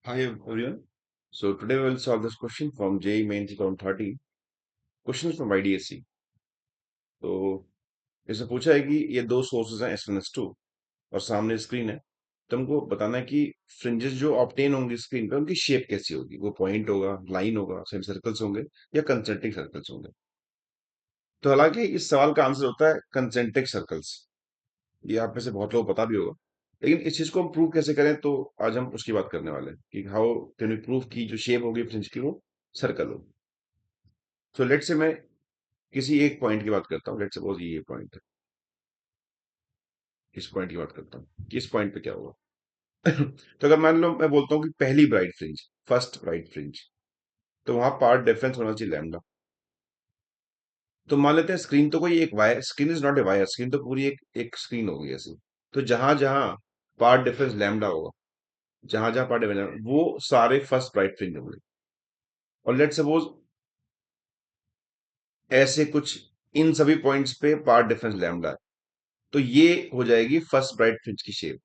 Hi everyone. So today we will solve this question from JEE Mains 2013. Questions from IDSC. तो इसने पूछा है कि ये दो सोर्सेज हैं S1 S2 और सामने स्क्रीन है। तुमको बताना है कि फ्रिंजेस जो ऑब्टेन होंगी स्क्रीन पे उनकी शेप कैसी होगी। वो पॉइंट होगा, लाइन होगा, सेमी सर्कल्स होंगे या कंसेंट्रिक सर्कल्स होंगे। तो हालांकि इस सवाल का आंसर होता है कंसेंट्रिक सर्कल्स। ये आप में से बहुत लोग पता भी होगा। लेकिन इस चीज को हम प्रूव कैसे करें, तो आज हम उसकी बात करने वाले हैं कि हाउ कैन वी प्रूव की जो शेप होगी फ्रिंज की वो सर्कल होगी। तो लेट से मैं किसी एक पॉइंट की बात करता हूँ। लेट सपोज ये पॉइंट है। इस पॉइंट की बात करता हूँ कि इस पॉइंट पे क्या होगा। तो अगर मान लो मैं बोलता हूँ कि पहली bright fringe, first bright fringe, तो वहां पार्ट डिफरेंस होना चाहिए लैम्डा। तो मान लेते हैं स्क्रीन तो कोई एक wire, screen is not a wire, screen तो पूरी एक स्क्रीन होगी ऐसी। तो जहां जहां पार्ट डिफरेंस लैम्डा होगा, जहां जहां पार्ट डिफरेंस वो सारे फर्स्ट ब्राइट फ्रिंज होंगे। और लेट सपोज ऐसे कुछ इन सभी पॉइंट्स पे पार्ट डिफरेंस लैम्डा है, तो ये हो जाएगी फर्स्ट ब्राइट फ्रिंज की शेप।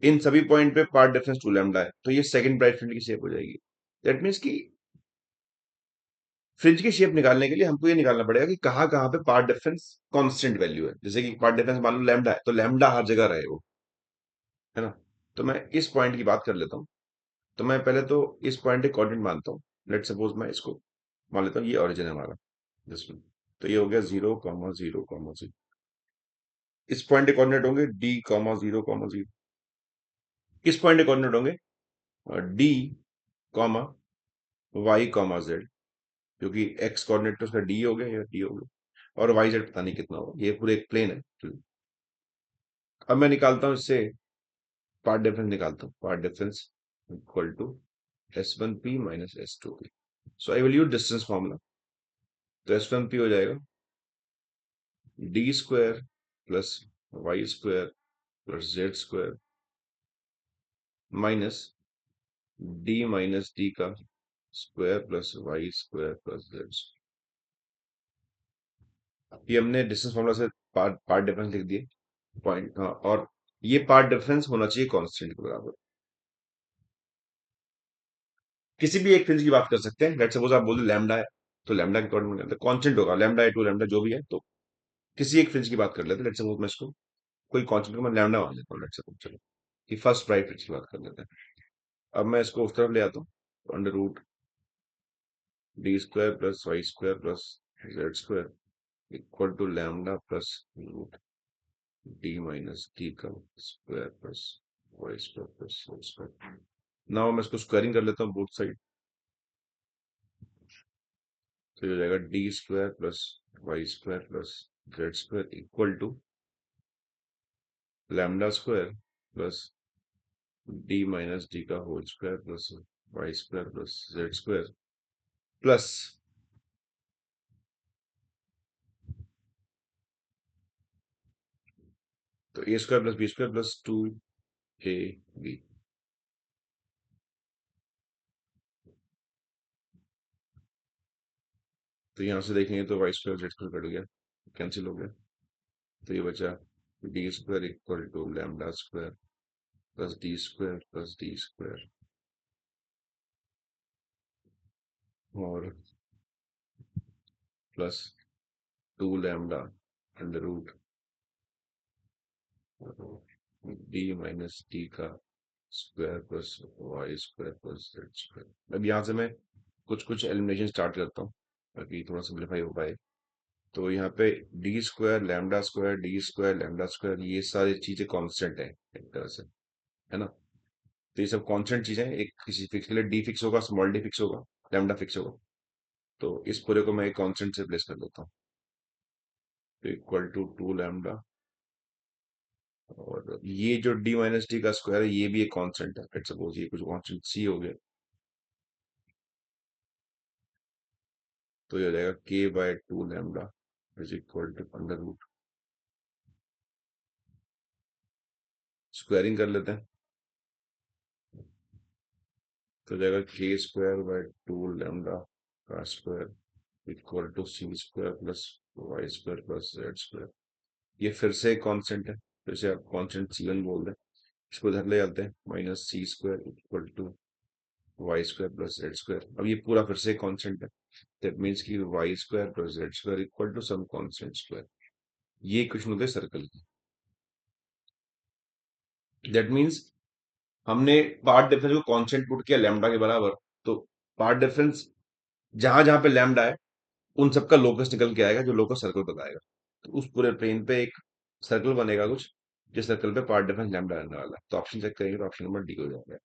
इन सभी पॉइंट पे पार्ट डिफरेंस 2 लैम्डा है, तो ये सेकंड ब्राइट फ्रिंज की शेप हो जाएगी। दैट मीन्स कि फ्रिंज की शेप निकालने के लिए हमको ये निकालना पड़ेगा कि कहाँ कहाँ पे पार्ट डिफरेंस कांस्टेंट वैल्यू है। जैसे कि पार्ट डिफरेंस मान लो लैम्डा है, तो लैम्डा हर जगह रहे वो, है ना। तो मैं इस पॉइंट की बात कर लेता हूँ। तो मैं पहले तो इस पॉइंट के कोऑर्डिनेट मानता हूँ। लेट सपोज मैं इसको मान लेता हूँ ये ओरिजिन है हमारा, जिसमें तो ये हो गया 0,0,0। इस पॉइंट के कोऑर्डिनेट होंगे D,0,0। इस पॉइंट के कोऑर्डिनेट होंगे D,Y,Z, क्योंकि एक्स कोऑर्डिनेट तो उसका डी हो गया या डी हो गया, और वाई जेड पता नहीं कितना होगा, ये पूरे एक प्लेन है। तो अब मैं निकालता हूँ इससे पार्ट डिफरेंस निकालता हूँ। Part difference equal to S1P minus S2P। So I will use distance formula. तो S1P हो जाएगा D² plus Y² plus Z² minus D का square plus Y² plus Z। ये हमने डिस्टेंस फॉर्मूला से पार्ट पार्ट डिफरेंस लिख दिए point. हाँ, और ये पार्ट डिफरेंस होना चाहिए कांस्टेंट के बराबर। किसी भी एक फ्रिंज की बात कर सकते हैं। लेट्स सपोज आप बोल लैम्डा है, तो लैम्डा के अकॉर्डिंग कांस्टेंट होगा, लैम्डा है टू लैम्डा जो भी है। तो किसी एक फ्रिंज की बात कर लेते हैं। लेट्स सपोज मैं इसको कोई कांस्टेंट को मैं लैम्डा मान लेता हूँ। लेट्स सपोज चलो कि फर्स्ट प्राइम फ्रिंज की बात कर लेते हैं। अब मैं इसको उस तरफ ले आता हूँ, under root D² plus Y² plus Z² equal to lambda plus root D का square plus Y² plus Z²। Now मैं इसको स्क्वायरिंग कर लेता हूँ बोथ साइड। तो ये हो जाएगा D² plus Y² plus Z² equal to lambda plus D का whole square plus Y² plus Z² plus तो A² plus B² plus 2AB। तो यहाँ से देखेंगे तो Y² Z² कट गया, कैंसिल हो गया। तो ये बचा D² equal to lambda plus D² plus D² और plus 2 lambda under root D का square plus Y² plus Z²। अब यहाँ से मैं कुछ कुछ एलिमिनेशन स्टार्ट करता हूँ ताकि थोड़ा सिंप्लीफाई हो पाए। तो यहाँ पे D² लैम्डा स्क्वायर ये सारी चीजें कांस्टेंट है एक तरह से, है ना। तो ये सब कांस्टेंट चीजें हैं। एक किसी फिक्स के लिए डी फिक्स होगा, स्मॉल डी फिक्स होगा, लैम्डा फिक्स होगा। तो इस पूरे को मैं एक कांस्टेंट से प्लेस कर देता हूँ। तो इक्वल टू 2 लैम्डा, और ये जो D का स्क्वायर है ये भी एक कांस्टेंट है। लेट्स सपोज ये कुछ कांस्टेंट सी हो गया, तो ये हो जाएगा K/2 lambda is equal to under root, squaring कर लेते हैं। तो हो जाएगा K²/2 लैम्डा का square equal to C² plus Y² plus Z²। ये फिर से एक कांस्टेंट है, फिर से आप कांस्टेंट C1 बोल दें। इसको इधर ले आते हैं, minus C square equal to Y square plus Z square. अब ये पूरा फिर से कांस्टेंट है, दैट मीन्स कि Y square plus Z square equal to some constant square. ये इक्वेशन होते हैं सर्कल की। दैट मीन्स हमने पार्ट डिफरेंस को कांस्टेंट पुट किया लैम्डा के बराबर, तो पार्ट डिफरेंस जहां जहां पे लैम्डा है उन सबका लोकस निकल के आएगा, जो लोकस सर्कल बताएगा। तो उस पूरे प्लेन पे एक सर्कल बनेगा कुछ, जिस सर्कल पे पार्ट डिफरेंस लैम्डा रहने वाला है। तो ऑप्शन चेक करेंगे तो ऑप्शन नंबर डी हो जाएगा।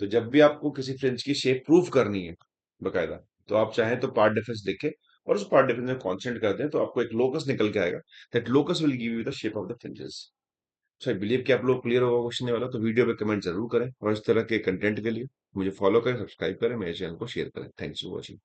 तो जब भी आपको किसी फ्रेंच की शेप प्रूफ करनी है बकायदा, तो आप चाहें तो पार्ट डिफरेंस लिखें और उस पार्ट डिफरेंस में कांस्टेंट कर दें, तो आपको एक लोकस निकल के आएगा। That locus will give you the shape of the fringes. So I believe कि आप लोग क्लियर होगा क्वेश्चन वाला। तो वीडियो पे कमेंट जरूर करें और इस तरह के कंटेंट के लिए मुझे फॉलो करें, सब्सक्राइब करें, मेरे चैनल को शेयर करें। Thanks for watching.